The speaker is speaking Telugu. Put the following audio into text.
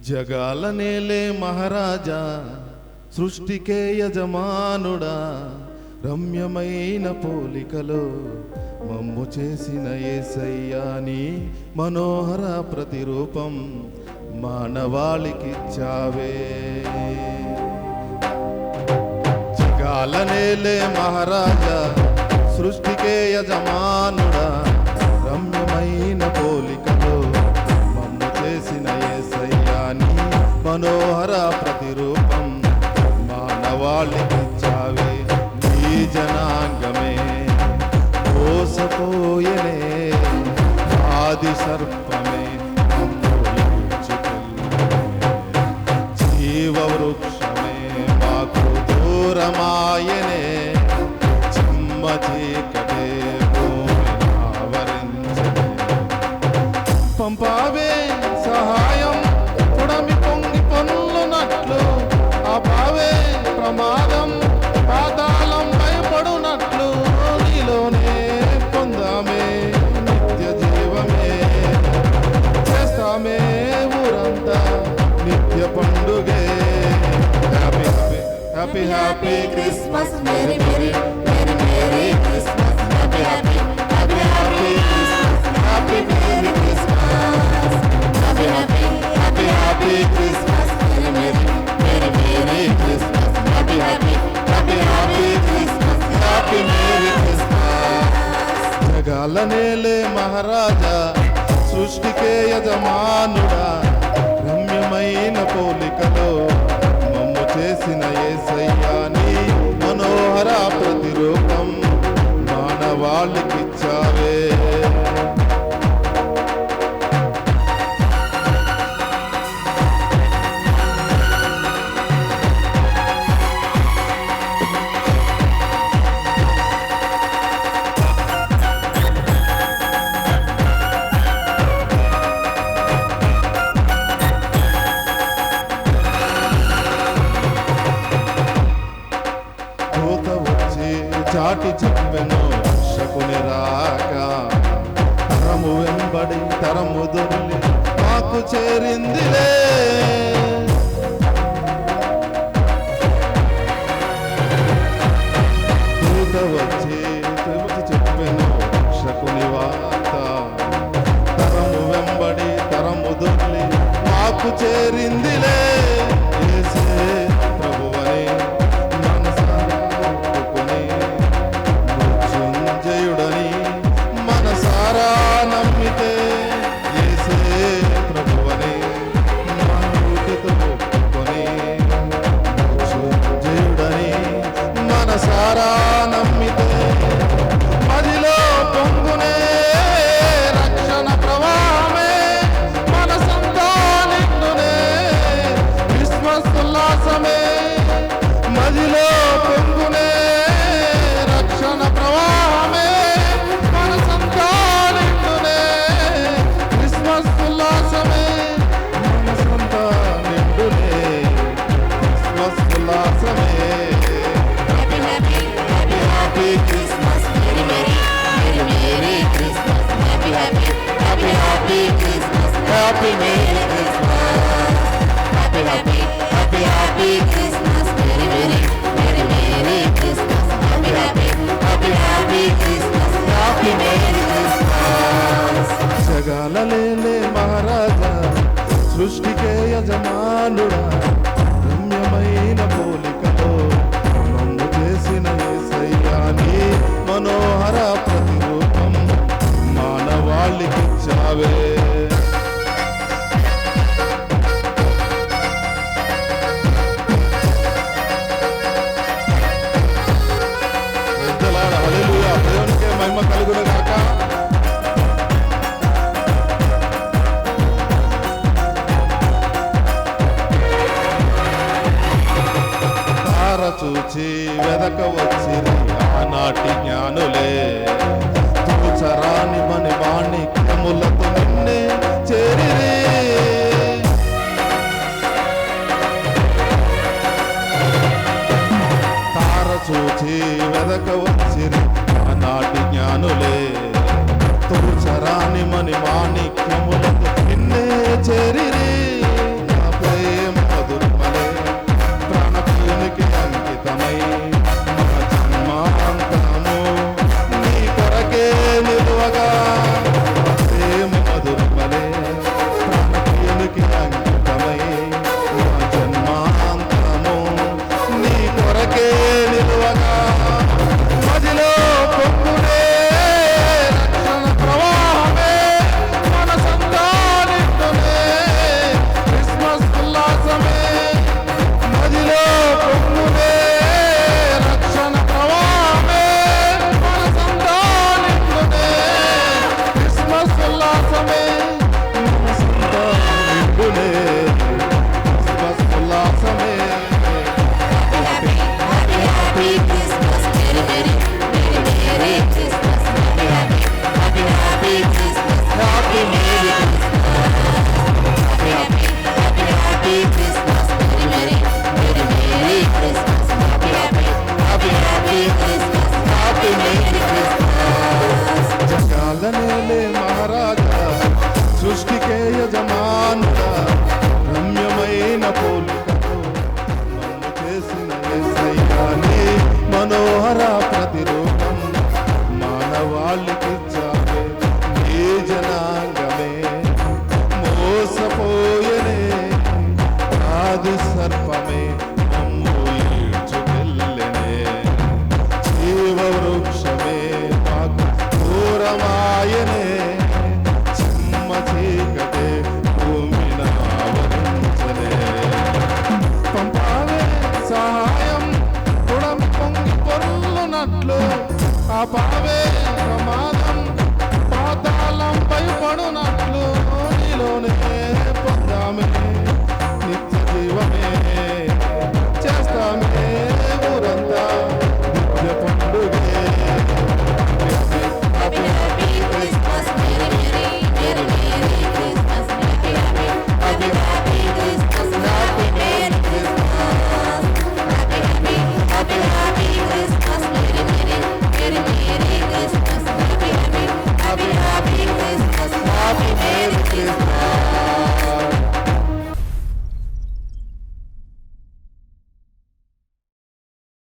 జగాల నేలే మహారాజా, సృష్టికే యజమానుడా, రమ్యమైన పోలికలో మమ్ము చేసిన యేసయ్యాని మనోహర ప్రతిరూపం మానవాళికిచ్చావే. జగాల నేలే మహారాజా, సృష్టికే యజమానుడా, రమ్యమైన పోలికలో మమ్ము చేసిన యేసయ్యాని మనోహర ప్రతిరూపం మానవాళికిచ్చావే. నీ జనాంగమే మోసపోయనే ఆది సర్పమే జీవ వృక్షమే మాకు దూరమాయనే, చిమ్మ చీకటే భూమిని ఆవరించనే. పంపావే సహాయం పుడమి పొంగి పొన్లునట్లు, ఆపావే ప్రమాదం పాతాళం భయపడునట్లు. నీలోనే పొందామే నిత్య జీవమే, చేస్తామే ఊరంతా నిత్య పండుగే. Happy happy happy happy Christmas, merry merry merry merry Christmas, happy happy happy happy Christmas, happy merry Christmas, happy happy happy happy Christmas, merry merry merry merry Christmas, happy happy happy happy Christmas, happy merry Christmas. జగాల నేలే మహారాజా, సృష్టికే యజమానుడా, రమ్యమైన పోలికలో మమ్ము చేసిన యేసయ్యాని మనోహర ప్రతిరూపం మానవాళికిచ్చావే. దూత వచ్చి చాటి చెప్పెను రక్షకుని రాక, తరము వెంబడి తరము దొర్లి మాకు చేరిందిలే. దూత వచ్చి చెప్పెను రక్షకుని వార్త, తరము వెంబడి తరము దొర్లి మాకు చేరిందిలే. యేసే ప్రభువని మనసారా ఒప్పుకొని, మృత్యుంజయుడని మనసారా నమ్మితే, యేసే ప్రభువని మనోటితో ఒప్పుకొని, మృత్యుంజయుడని మనసారా నమ్మితే, మదిలో పొంగునే రక్షణ ప్రవాహమే మనసంతా నిండునే క్రిస్మస్ ఉల్లాసమే. మదిలో పొంగునే రక్షణ ప్రవాహమే మనసంతా నిండునే క్రిస్మస్ ఉల్లాసమే. మనసంతా నిండునే క్రిస్మస్ ఉల్లాసమే. Happy happy happy happy Christmas, merry merry merry merry Christmas, happy happy happy happy Christmas, happy merry Christmas, happy happy happy happy Christmas, merry merry merry merry Christmas, happy happy happy happy Christmas, happy merry Christmas. జగాల నేలే మహారాజా, సృష్టికే యజమానుడా, రమ్యమైన పోలికలో మమ్ము చేసిన యేసయ్యాని మనోహర ప్రతిరూపం మానవాళికిచ్చావే. పెద్దలారా, హల్లెలూయా, దేవునికే మహిమ కలుగును గాక. తార చూచి వెదక వచ్చిరి ఆనాటి జ్ఞానులే, తూచరాని మని మాణిక్యములతో నిన్నే చేరిరి. తార చూచి వెదక వచ్చిరి ఆనాటి జ్ఞానులే, తూచరాని మని మాణిక్యములతో